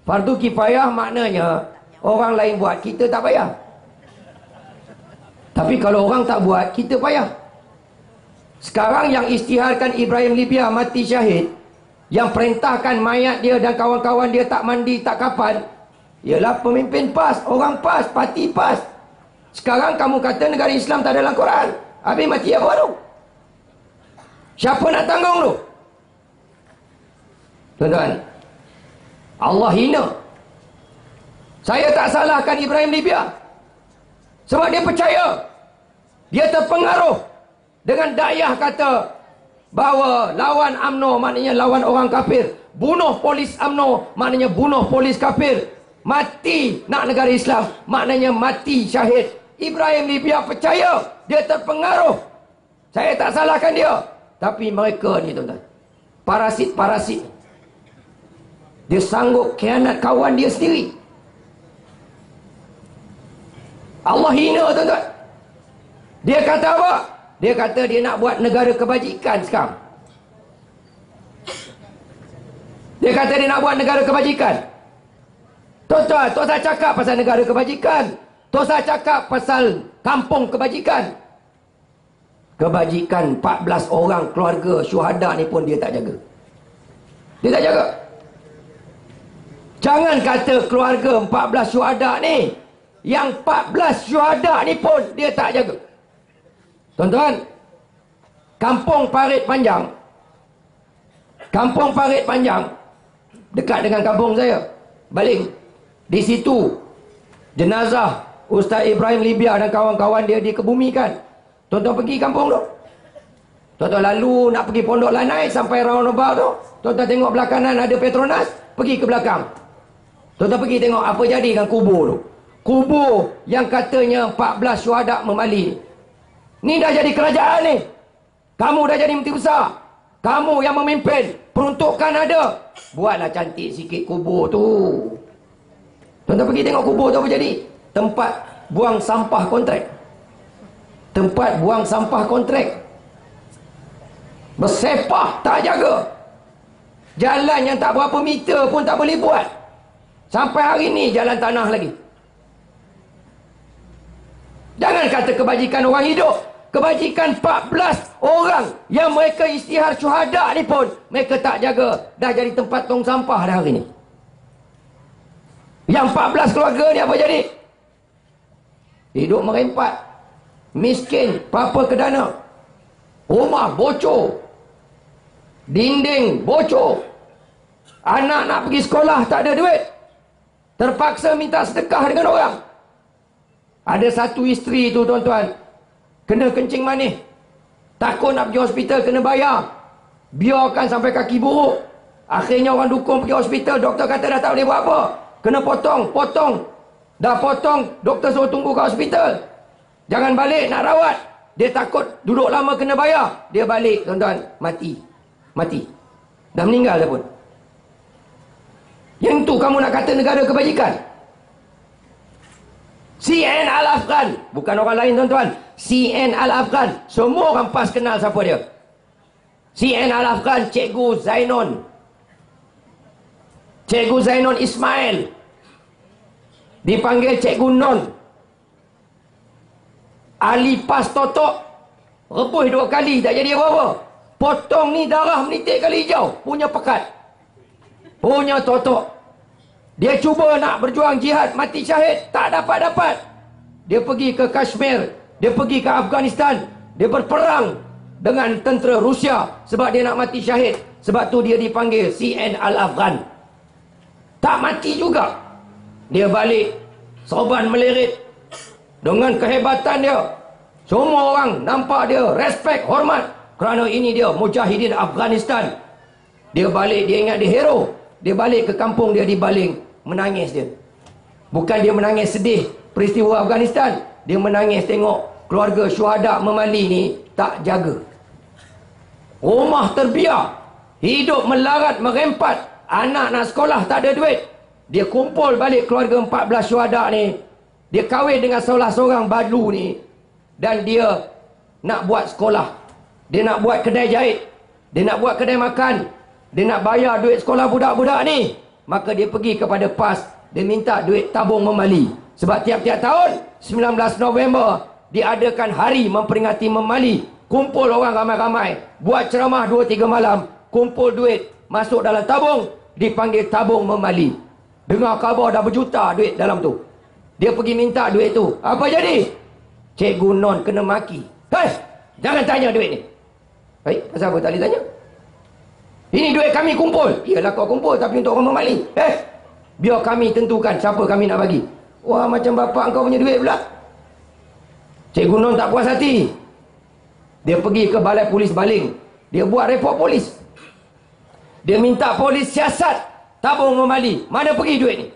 Fardu kifayah maknanya orang lain buat, kita tak payah. Tapi kalau orang tak buat, kita payah. Sekarang yang isytiharkan Ibrahim Libya mati syahid, yang perintahkan mayat dia dan kawan-kawan dia tak mandi, tak kapan, ialah pemimpin PAS, orang PAS, parti PAS. Sekarang kamu kata negara Islam tak ada dalam Quran. Habis mati apa tu? Siapa nak tanggung tu? Tuan-tuan, Allah hina. Saya tak salahkan Ibrahim Libya, sebab dia percaya, dia terpengaruh dengan dakwah kata bahawa lawan UMNO maknanya lawan orang kafir, bunuh polis UMNO maknanya bunuh polis kafir, mati nak negara Islam maknanya mati syahid. Ibrahim Libya percaya, dia terpengaruh. Saya tak salahkan dia, tapi mereka ni tuan-tuan, parasit-parasit, dia sanggup khianat kawan dia sendiri. Allah hina tuan-tuan. Dia kata apa? Dia kata dia nak buat negara kebajikan sekarang. Dia kata dia nak buat negara kebajikan. Tuan-tuan, tak usah cakap pasal negara kebajikan. Tak usah cakap pasal kampung kebajikan. Kebajikan 14 orang keluarga syuhada ni pun dia tak jaga. Dia tak jaga. Jangan kata keluarga 14 syuhada ni, yang 14 syuhada ni pun dia tak jaga. Tuan-tuan, Kampung Parit Panjang, Kampung Parit Panjang dekat dengan kampung saya, Baling. Di situ jenazah Ustaz Ibrahim Libya dan kawan-kawan dia dikebumikan. Tuan-tuan pergi kampung tu. Tuan-tuan lalu nak pergi Pondok Lanai sampai roundabout tu, tuan-tuan tengok belakangan ada Petronas, pergi ke belakang. Tuan-tuan pergi tengok apa jadi dengan kubur tu. Kubur yang katanya 14 syuhada memali. Ni dah jadi kerajaan ni. Kamu dah jadi menteri besar. Kamu yang memimpin. Peruntukan ada. Buatlah cantik sikit kubur tu. Tuan-tuan pergi tengok kubur tu apa jadi. Tempat buang sampah kontrak. Tempat buang sampah kontrak. Bersepah, tak jaga. Jalan yang tak berapa meter pun tak boleh buat. Sampai hari ni jalan tanah lagi. Jangan kata kebajikan orang hidup. Kebajikan 14 orang yang mereka isytihar syuhada ni pun mereka tak jaga. Dah jadi tempat tong sampah dah hari ni. Yang 14 keluarga ni apa jadi? Hidup merempat. Miskin, papa kedana. Rumah bocor. Dinding bocor. Anak nak pergi sekolah tak ada duit. Terpaksa minta sedekah dengan orang. Ada satu isteri tu tuan-tuan, kena kencing manis. Takut nak pergi hospital kena bayar. Biarkan sampai kaki buruk. Akhirnya orang dukung pergi hospital. Doktor kata dah tak boleh buat apa. Kena potong. Dah potong, doktor suruh tunggu kat hospital. Jangan balik nak rawat. Dia takut duduk lama kena bayar. Dia balik tuan-tuan, mati. Dah meninggal dah pun. tu kamu nak kata negara kebajikan? CN Al-Afghan, bukan orang lain tuan-tuan. CN Al-Afghan, semua orang PAS kenal siapa dia. CN Al-Afghan, Cikgu Zainon. Cikgu Zainon Ismail, dipanggil Cikgu Non. Ali PAS Totok, rebus 2 kali, tak jadi apa-apa. Potong ni darah menitik kali hijau, punya pekat, punya Totok. Dia cuba nak berjuang jihad, mati syahid, tak dapat-dapat. Dia pergi ke Kashmir, dia pergi ke Afghanistan, dia berperang dengan tentera Rusia sebab dia nak mati syahid. Sebab tu dia dipanggil CN Al-Afghan. Tak mati juga. Dia balik, sorban melirit. Dengan kehebatan dia, semua orang nampak dia, respect, hormat. Kerana ini dia Mujahidin Afghanistan. Dia balik, dia ingat dia hero. Dia balik ke kampung dia, dibaling. Menangis dia. Bukan dia menangis sedih peristiwa Afghanistan. Dia menangis tengok keluarga syuhada memali ni tak jaga. Rumah terbiar, hidup melarat merempat. Anak nak sekolah tak ada duit. Dia kumpul balik keluarga 14 syuhada ni. Dia kahwin dengan salah seorang badu ni. Dan dia nak buat sekolah. Dia nak buat kedai jahit. Dia nak buat kedai makan. Dia nak bayar duit sekolah budak-budak ni. Maka dia pergi kepada PAS. Dia minta duit tabung memali. Sebab tiap-tiap tahun 19 November diadakan hari memperingati memali. Kumpul orang ramai-ramai, buat ceramah 2-3 malam, kumpul duit, masuk dalam tabung, dipanggil tabung memali. Dengar khabar dah berjuta duit dalam tu. Dia pergi minta duit tu. Apa jadi? Cikgu Non kena maki. Hei, jangan tanya duit ni. Hei, pasal apa tak boleh tanya? Ini duit kami kumpul. Iyalah kau kumpul, tapi untuk orang memali. Biar kami tentukan siapa kami nak bagi. Wah, macam bapak kau punya duit pula. Cikgu Non tak puas hati. Dia pergi ke balai polis Baling. Dia buat report polis. Dia minta polis siasat tabung memali. Mana pergi duit ni?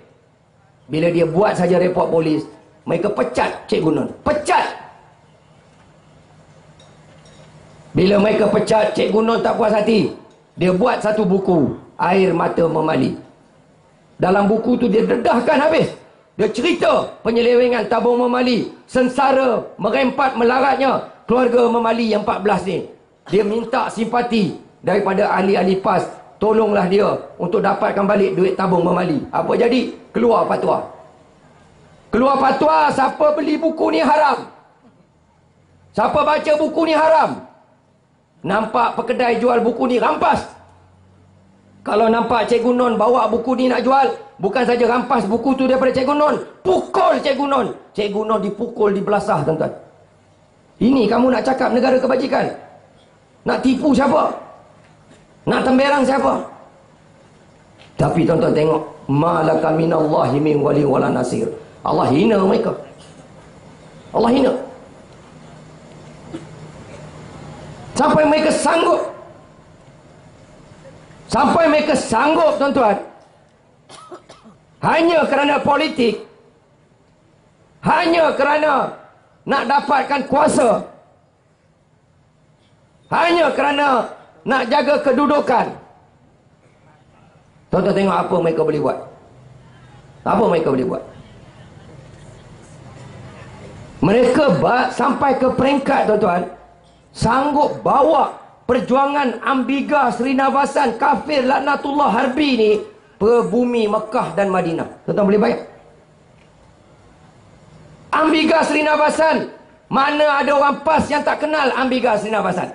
Bila dia buat saja report polis, mereka pecat Cikgu Non. Pecat. Bila mereka pecat, Cikgu Non tak puas hati. Dia buat satu buku, Air Mata Memali. Dalam buku tu dia dedahkan habis. Dia cerita penyelewengan tabung memali, sengsara, merempat melaratnya keluarga memali yang 14 ni. Dia minta simpati daripada ahli-ahli PAS. Tolonglah dia untuk dapatkan balik duit tabung memali. Apa jadi? Keluar fatwa. Keluar fatwa, siapa beli buku ni haram. Siapa baca buku ni haram. Nampak pekedai jual buku ni, rampas. Kalau nampak Cikgu Non bawa buku ni nak jual, bukan saja rampas buku tu daripada Cikgu Non, pukul Cikgu Non. Cikgu Non dipukul, dibelasah, tuan-tuan. Ini kamu nak cakap negara kebajikan? Nak tipu siapa? Nak temberang siapa? Tapi tuan-tuan tengok, malaka minallahi min wali wala nasir. Allah hina mereka. Allah hina. Sampai mereka sanggup. Sampai mereka sanggup, tuan-tuan. Hanya kerana politik. Hanya kerana nak dapatkan kuasa. Hanya kerana nak jaga kedudukan. Tuan-tuan tengok apa mereka boleh buat. Apa mereka boleh buat. Mereka sampai ke peringkat, tuan-tuan, sanggup bawa perjuangan Ambiga Srinivasan kafir laknatullah harbi ni ke bumi Mekah dan Madinah. Tuan-tuan boleh bayang? Ambiga Srinivasan, mana ada orang PAS yang tak kenal Ambiga Srinivasan?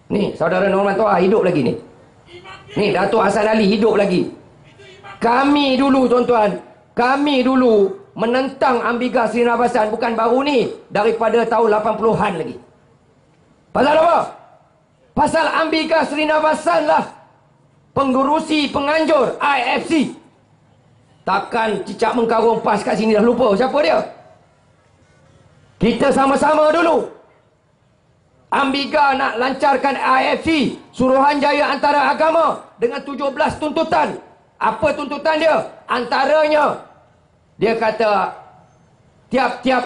Ni saudara Norman Toa hidup lagi ni. Ni Datuk Hassan Ali hidup lagi. Kami dulu, tuan-tuan, kami dulu menentang Ambiga Srinivasan, bukan baru ni, daripada tahun 80-an lagi. Pasal apa? Pasal Ambiga Srinivasan lah pengurusi penganjur IFC. Takkan cicak mengkarung PAS kat sini dah lupa siapa dia? Kita sama-sama dulu. Ambiga nak lancarkan IFC, Suruhanjaya Antara Agama, dengan 17 tuntutan. Apa tuntutan dia? Antaranya, dia kata tiap-tiap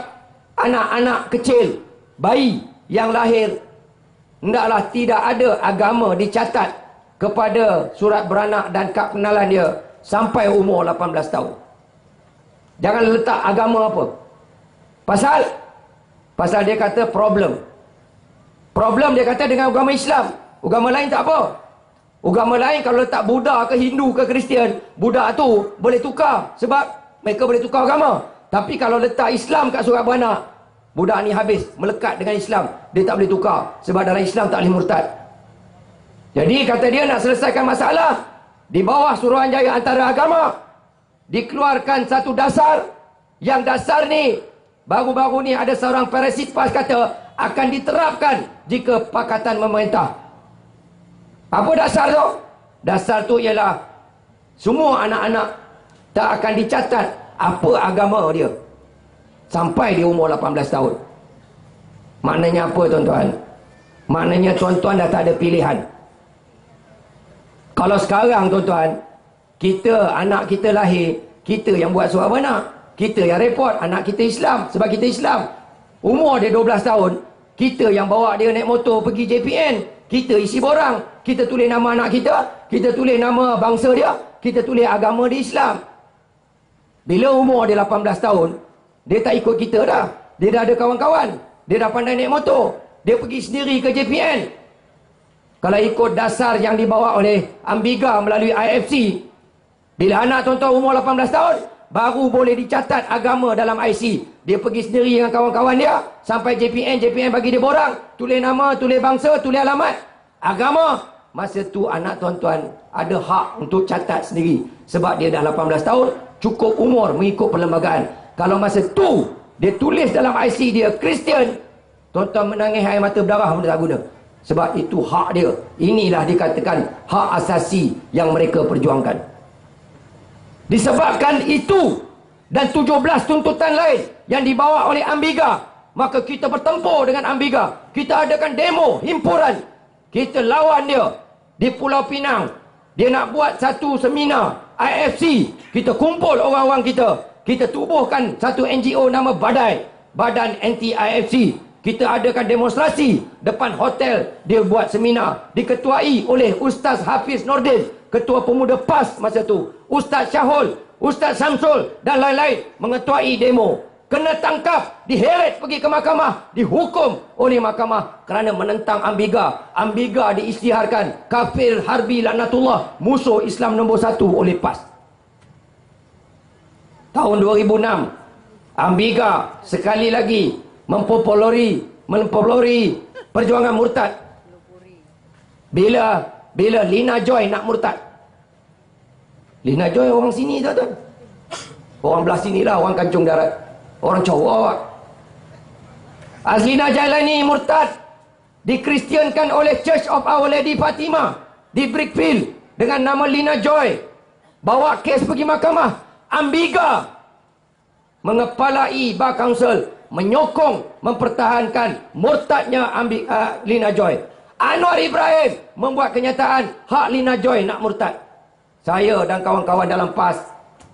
anak-anak kecil, bayi yang lahir, hendaklah tidak ada agama dicatat kepada surat beranak dan kad pengenalan dia. sampai umur 18 tahun. Jangan letak agama apa. Pasal dia kata problem dia kata dengan agama Islam. Agama lain tak apa. Agama lain kalau letak Buddha ke Hindu ke Kristian, Buddha tu boleh tukar sebab mereka boleh tukar agama. Tapi kalau letak Islam kat surat beranak, Buddha ni habis melekat dengan Islam, dia tak boleh tukar sebab dalam Islam tak boleh murtad. Jadi kata dia nak selesaikan masalah di bawah Suruhanjaya Antara Agama, dikeluarkan satu dasar. Yang dasar ni baru-baru ni ada seorang Parasit Pas kata akan diterapkan jika Pakatan memerintah. Apa dasar tu? Dasar tu ialah semua anak-anak tak akan dicatat apa agama dia sampai di umur 18 tahun. Maknanya apa tuan-tuan? Maknanya tuan-tuan dah tak ada pilihan. Kalau sekarang tuan-tuan, anak kita lahir, kita yang buat surat beranak, kita yang report anak kita Islam sebab kita Islam. Umur dia 12 tahun, kita yang bawa dia naik motor pergi JPN, kita isi borang, kita tulis nama anak kita tulis nama bangsa dia, kita tulis agama dia Islam. Bila umur dia 18 tahun, dia tak ikut kita dah. Dia dah ada kawan-kawan, dia dah pandai naik motor, dia pergi sendiri ke JPN. Kalau ikut dasar yang dibawa oleh Ambiga melalui IFC, bila anak tuan-tuan umur 18 tahun, baru boleh dicatat agama dalam IC. Dia pergi sendiri dengan kawan-kawan dia, sampai JPN bagi dia borang, tulis nama, tulis bangsa, tulis alamat, agama. Masa tu anak tuan-tuan ada hak untuk catat sendiri. Sebab dia dah 18 tahun, cukup umur mengikut perlembagaan. Kalau masa tu dia tulis dalam IC dia Kristian, tuan-tuan menangis air mata berdarah pun tak guna. Sebab itu hak dia. Inilah dikatakan hak asasi yang mereka perjuangkan. Disebabkan itu dan 17 tuntutan lain yang dibawa oleh Ambiga, maka kita bertempur dengan Ambiga. Kita adakan demo, himpunan. Kita lawan dia di Pulau Pinang. Dia nak buat satu seminar IFC. Kita kumpul orang-orang kita. Kita tubuhkan satu NGO nama Badai, Badan Anti IFC. Kita adakan demonstrasi depan hotel. Dia buat seminar, diketuai oleh Ustaz Hafiz Nordin, Ketua Pemuda PAS masa tu, Ustaz Syahul, Ustaz Samsul dan lain-lain mengetuai demo. Kena tangkap, diheret pergi ke mahkamah, dihukum oleh mahkamah kerana menentang Ambiga. Ambiga diisytiharkan kafir harbi laknatullah, musuh Islam nombor 1 oleh PAS. Tahun 2006, Ambiga sekali lagi mempopulari perjuangan murtad. Bila Lina Joy nak murtad. Lina Joy orang sini tuan-tuan. Orang belah sini lah, orang Kancung Darat, orang Cawak. Azlina Jailani murtad, dikristiankan oleh Church of Our Lady Fatima di Brickfield dengan nama Lina Joy. Bawa kes pergi mahkamah. Ambiga mengepalai Bar Council, menyokong, mempertahankan murtadnya Lina Joy. Anwar Ibrahim membuat kenyataan hak Lina Joy nak murtad. Saya dan kawan-kawan dalam PAS,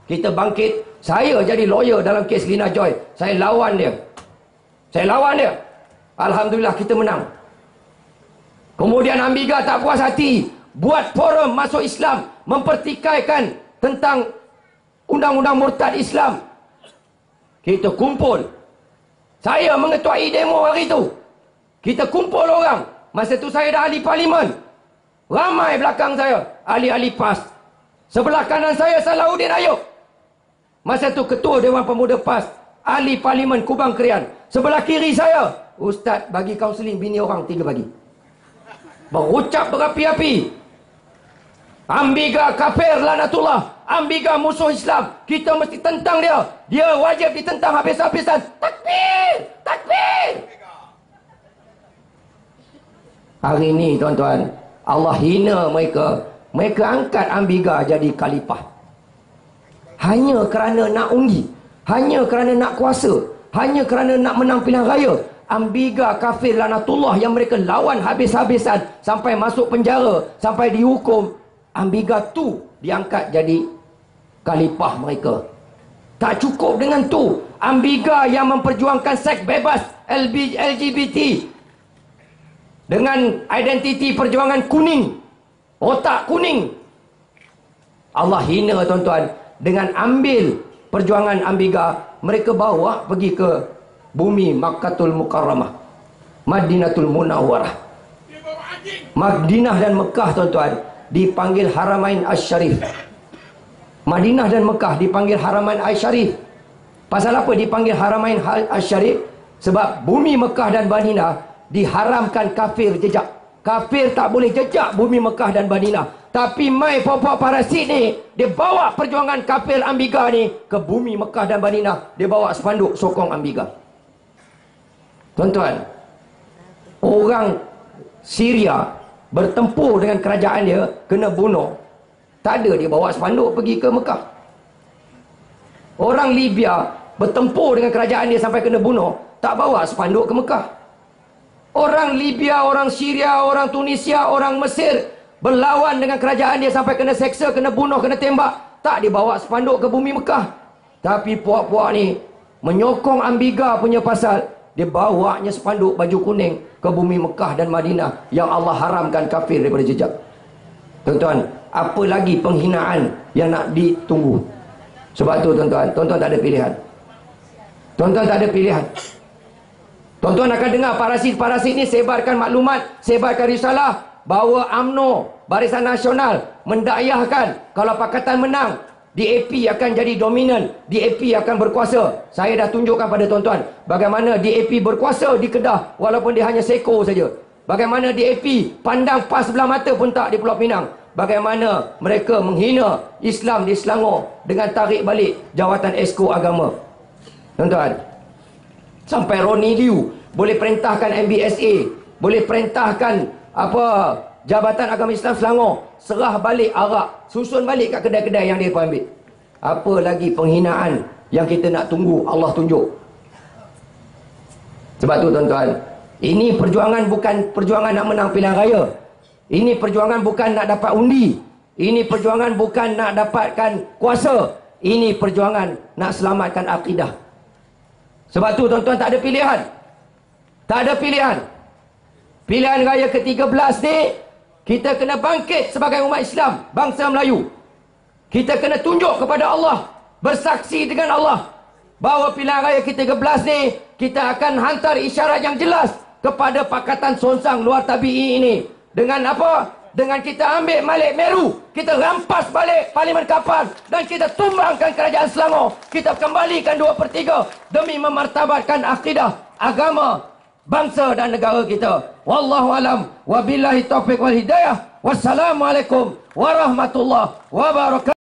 kita bangkit. Saya jadi lawyer dalam kes Lina Joy. Saya lawan dia. Alhamdulillah kita menang. Kemudian Ambiga tak puas hati, buat forum masuk Islam, mempertikaikan tentang undang-undang murtad Islam. Kita kumpul. Saya mengetuai demo hari itu. Kita kumpul orang. Masa tu saya dah ahli parlimen. Ramai belakang saya ahli-ahli PAS. Sebelah kanan saya Salahuddin Ayub. Masa tu ketua Dewan Pemuda PAS, ahli parlimen Kubang Krian. Sebelah kiri saya Ustaz bagi kaunseling bini orang 3 pagi. Berucap berapi-api. Ambiga kafir laknatullah, Ambiga musuh Islam, kita mesti tentang dia. Dia wajib ditentang habis-habisan. Takbir! Takbir! Hari ini tuan-tuan, Allah hina mereka. Mereka angkat Ambiga jadi khalifah. Hanya kerana nak undi, hanya kerana nak kuasa, hanya kerana nak menang pilihan raya. Ambiga kafir laknatullah yang mereka lawan habis-habisan sampai masuk penjara, sampai dihukum. Ambiga tu diangkat jadi khalifah mereka. Tak cukup dengan tu, Ambiga yang memperjuangkan seks bebas LGBT dengan identiti perjuangan kuning, otak kuning. Allah hina tuan-tuan dengan ambil perjuangan Amiga. Mereka bawa pergi ke bumi Makkahul Mukarramah, Madinatul Munawwarah. Madinah dan Mekah tuan-tuan dipanggil Haramain Asy-Syarif. Madinah dan Mekah dipanggil Haramain Asy-Syarif. Pasal apa dipanggil Haramain Asy-Syarif? Sebab bumi Mekah dan Madinah diharamkan kafir jejak. Kafir tak boleh jejak bumi Mekah dan Madinah. Tapi mai puak-puak parasit ni, dia bawa perjuangan kafir Amiga ni ke bumi Mekah dan Madinah. Dia bawa spanduk sokong Amiga. Tuan-tuan, orang Syria bertempur dengan kerajaan dia, kena bunuh. Tak ada dia bawa spanduk pergi ke Mekah. Orang Libya bertempur dengan kerajaan dia sampai kena bunuh, tak bawa spanduk ke Mekah. Orang Libya, orang Syria, orang Tunisia, orang Mesir berlawan dengan kerajaan dia sampai kena seksa, kena bunuh, kena tembak, tak dibawa spanduk ke bumi Mekah. Tapi puak-puak ni menyokong Amiga punya pasal, dia bawanya spanduk baju kuning ke bumi Mekah dan Madinah yang Allah haramkan kafir daripada jejak. Tuan-tuan, apa lagi penghinaan yang nak ditunggu? Sebab tu tuan-tuan, tuan-tuan tak ada pilihan. Tuan-tuan tak ada pilihan. Tuan-tuan akan dengar parasit-parasit ni sebarkan maklumat, sebarkan risalah bahawa UMNO, Barisan Nasional, mendakyahkan kalau Pakatan menang, DAP akan jadi dominan, DAP akan berkuasa. Saya dah tunjukkan pada tuan-tuan bagaimana DAP berkuasa di Kedah walaupun dia hanya seko saja. Bagaimana DAP pandang pas sebelah mata pun tak di Pulau Pinang. Bagaimana mereka menghina Islam di Selangor dengan tarik balik jawatan Esko Agama. Tuan-tuan, sampai Ronnie Liu boleh perintahkan MBSA, boleh perintahkan Jabatan Agama Islam Selangor serah balik arak, susun balik kat kedai-kedai yang dia ambil. Apa lagi penghinaan yang kita nak tunggu Allah tunjuk? Sebab tu tuan-tuan, ini perjuangan bukan perjuangan nak menang pilihan raya. Ini perjuangan bukan nak dapat undi. Ini perjuangan bukan nak dapatkan kuasa. Ini perjuangan nak selamatkan akidah. Sebab tu tuan-tuan tak ada pilihan. Tak ada pilihan. Pilihan raya ke-13 ni, kita kena bangkit sebagai umat Islam, bangsa Melayu. Kita kena tunjuk kepada Allah, bersaksi dengan Allah, bahawa pilihan raya ke-13 ni, kita akan hantar isyarat yang jelas kepada Pakatan Sonsang Luar Tabi'i ini. Dengan apa? Dengan kita ambil Malik Meru, kita rampas balik Parlimen Kapal, dan kita tumbangkan kerajaan Selangor. Kita kembalikan 2/3 demi memartabatkan akidah, agama, bangsa dan negara kita. Wallahu alam, wabillahi taufiq wal hidayah. Wassalamualaikum warahmatullahi wabarakatuh.